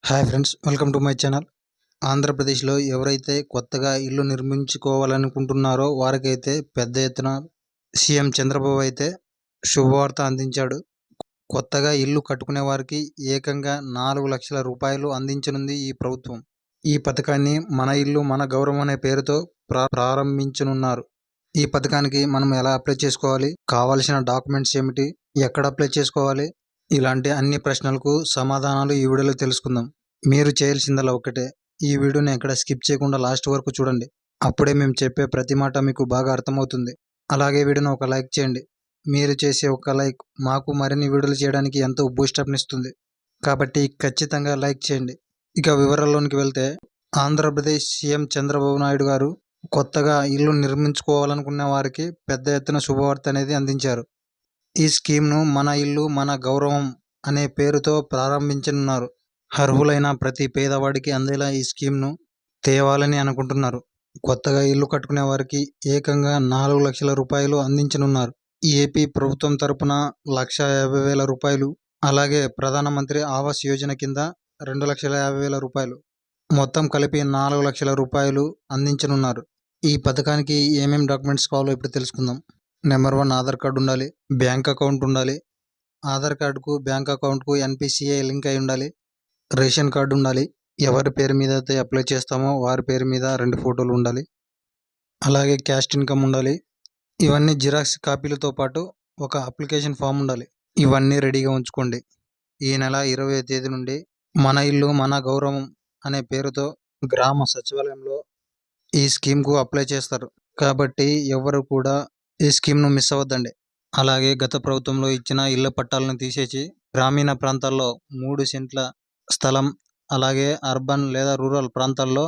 Hi friends, welcome to my channel. ఆంధ్రప్రదేశ్లో ఎవరైతే కొత్తగా ఇల్లు నిర్మించుకోవాలనుకుంటున్నారో వారికైతే పెద్ద ఎత్తున సీఎం చంద్రబాబు అయితే శుభవార్త అందించాడు. కొత్తగా ఇల్లు కట్టుకునే వారికి ఏకంగా 4 లక్షల రూపాయలు అందించనుంది ఈ ప్రభుత్వం. ఈ పథకాన్ని మన ఇల్లు మన గౌరవం అనే పేరుతో ప్రారంభించనున్నారు. ఈ పథకానికి మనం ఎలా అప్లై చేసుకోవాలి, కావాల్సిన డాక్యుమెంట్స్ ఏమిటి, ఎక్కడ అప్లై చేసుకోవాలి, ఇలాంటి అన్ని ప్రశ్నలకు సమాధానాలు ఈ వీడియోలో తెలుసుకుందాం. మీరు చేయాల్సిందల్లా ఒకటే, ఈ వీడియోని ఎక్కడ స్కిప్ చేయకుండా లాస్ట్ వరకు చూడండి. అప్పుడే మేము చెప్పే ప్రతి మాట మీకు బాగా అర్థమవుతుంది. అలాగే వీడియోని ఒక లైక్ చేయండి. మీరు చేసే ఒక లైక్ మాకు మరిన్ని వీడియోలు చేయడానికి ఎంతో బూస్టప్నిస్తుంది. కాబట్టి ఖచ్చితంగా లైక్ చేయండి. ఇక వివరాల్లోనికి వెళ్తే, ఆంధ్రప్రదేశ్ సీఎం చంద్రబాబు నాయుడు గారు కొత్తగా ఇల్లు నిర్మించుకోవాలనుకున్న వారికి పెద్ద ఎత్తున శుభవార్త అనేది అందించారు. ఈ స్కీమ్ను మన ఇల్లు మన గౌరవం అనే పేరుతో ప్రారంభించనున్నారు. అర్హులైన ప్రతి పేదవాడికి అందేలా ఈ స్కీమ్ను తేవాలని అనుకుంటున్నారు. కొత్తగా ఇల్లు కట్టుకునే వారికి ఏకంగా 4 లక్షల రూపాయలు అందించనున్నారు. ఏపీ ప్రభుత్వం తరపున 1,50,000 రూపాయలు, అలాగే ప్రధానమంత్రి ఆవాస్ యోజన కింద 2,50,000 రూపాయలు, మొత్తం కలిపి 4 లక్షల రూపాయలు అందించనున్నారు. ఈ పథకానికి ఏమేమి డాక్యుమెంట్స్ కావాలో ఇప్పుడు తెలుసుకుందాం. నెంబర్ 1, ఆధార్ కార్డు ఉండాలి, బ్యాంక్ అకౌంట్ ఉండాలి. ఆధార్ కార్డుకు బ్యాంక్ అకౌంట్కు ఎన్పిసిఐ లింక్ అయి ఉండాలి. రేషన్ కార్డు ఉండాలి. ఎవరి పేరు మీద అయితే అప్లై చేస్తామో వారి పేరు మీద 2 ఫోటోలు ఉండాలి. అలాగే క్యాస్ట్ ఇన్కమ్ ఉండాలి. ఇవన్నీ జిరాక్స్ కాపీలతో పాటు ఒక అప్లికేషన్ ఫామ్ ఉండాలి. ఇవన్నీ రెడీగా ఉంచుకోండి. ఈ నెల 20వ తేదీ నుండి మన ఇల్లు మన గౌరవం అనే పేరుతో గ్రామ సచివాలయంలో ఈ స్కీమ్కు అప్లై చేస్తారు. కాబట్టి ఎవరు కూడా ఈ స్కీమ్ను మిస్ అవ్వద్దండి. అలాగే గత ప్రభుత్వంలో ఇచ్చిన ఇళ్ల పట్టాలను తీసేసి గ్రామీణ ప్రాంతాల్లో 3 సెంట్ల స్థలం, అలాగే అర్బన్ లేదా రూరల్ ప్రాంతాల్లో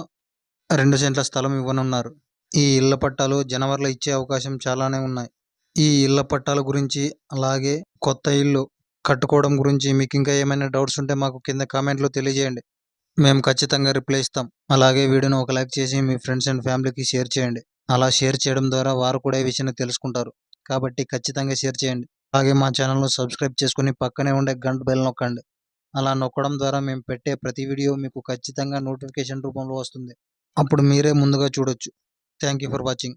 2 సెంట్ల స్థలం ఇవ్వనున్నారు. ఈ ఇళ్ల పట్టాలు జనవరిలో ఇచ్చే అవకాశం చాలానే ఉన్నాయి. ఈ ఇళ్ల పట్టాల గురించి, అలాగే కొత్త ఇల్లు కట్టుకోవడం గురించి మీకు ఇంకా ఏమైనా డౌట్స్ ఉంటే మాకు కింద కామెంట్లో తెలియజేయండి. మేము ఖచ్చితంగా రిప్లై ఇస్తాం. అలాగే వీడియోని ఒక లైక్ చేసి మీ ఫ్రెండ్స్ అండ్ ఫ్యామిలీకి షేర్ చేయండి. అలా షేర్ చేయడం ద్వారా వారు కూడా ఈ విషయాన్ని తెలుసుకుంటారు. కాబట్టి ఖచ్చితంగా షేర్ చేయండి. అలాగే మా ఛానల్ను సబ్స్క్రైబ్ చేసుకుని పక్కనే ఉండే గంట బెల్ నొక్కండి. అలా నొక్కడం ద్వారా మేము పెట్టే ప్రతి వీడియో మీకు ఖచ్చితంగా నోటిఫికేషన్ రూపంలో వస్తుంది. అప్పుడు మీరే ముందుగా చూడొచ్చు. Thank you for watching.